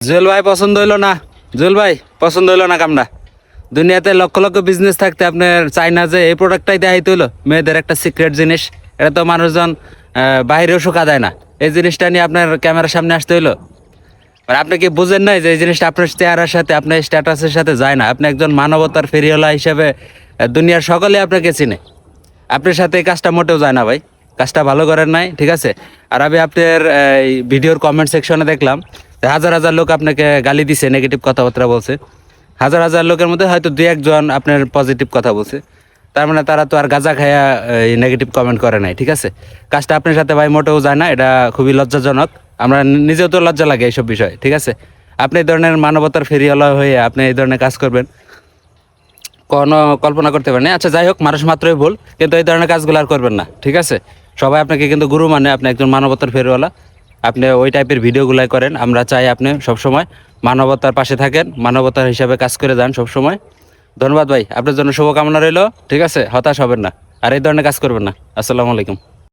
জুয়েল ভাই পছন্দ হইলো না। জুয়েল ভাই পছন্দ হইলো না কামটা। দুনিয়াতে লক্ষ লক্ষ বিজনেস থাকতে আপনার চাই না যে এই প্রোডাক্টটাই দেখাইতে হইলো, মেয়েদের একটা সিক্রেট জিনিস, এটা তো মানুষজন বাইরেও শোকা দেয় না, এই জিনিসটা নিয়ে আপনার ক্যামেরার সামনে আসতে হইলো। আর আপনি কি বুঝেন নাই যে এই জিনিসটা আপনার চেহারার সাথে আপনার স্ট্যাটাসের সাথে যায় না? আপনি একজন মানবতার ফেরিওয়ালা হিসেবে দুনিয়ার সকলে আপনাকে চিনে, আপনার সাথে এই কাজটা মোটেও যায় না ভাই। কাজটা ভালো করেন নাই, ঠিক আছে? আর আমি আপনার এই ভিডিওর কমেন্ট সেকশনে দেখলাম যে হাজার হাজার লোক আপনাকে গালি দিছে, নেগেটিভ কথাবার্তা বলছে। হাজার হাজার লোকের মধ্যে হয়তো দুই একজন আপনার পজিটিভ কথা বলছে, তার মানে তারা তো আর গাঁজা খায়া এই নেগেটিভ কমেন্ট করে নাই, ঠিক আছে? কাজটা আপনার সাথে ভাই মোটেও যায় না, এটা খুবই লজ্জাজনক। আমরা নিজেও তো লজ্জা লাগে এইসব বিষয়, ঠিক আছে? আপনি এই ধরনের মানবতার ফেরিওয়ালা হয়ে আপনি এই ধরনের কাজ করবেন, কোনো কল্পনা করতে পারেন না। আচ্ছা যাই হোক, মানুষ মাত্রই ভুল, কিন্তু এই ধরনের কাজগুলো আর করবেন না, ঠিক আছে? সবাই আপনাকে কিন্তু গুরু মানে, আপনি একজন মানবতার ফেরিওয়ালা, আপনি ওই টাইপের ভিডিওগুলাই করেন। আমরা চাই আপনি সবসময় মানবতার পাশে থাকেন, মানবতার হিসাবে কাজ করে যান সবসময়। ধন্যবাদ ভাই, আপনার জন্য শুভকামনা রইল, ঠিক আছে? হতাশ হবেন না, আর এই ধরনের কাজ করবেন না। আসসালামু আলাইকুম।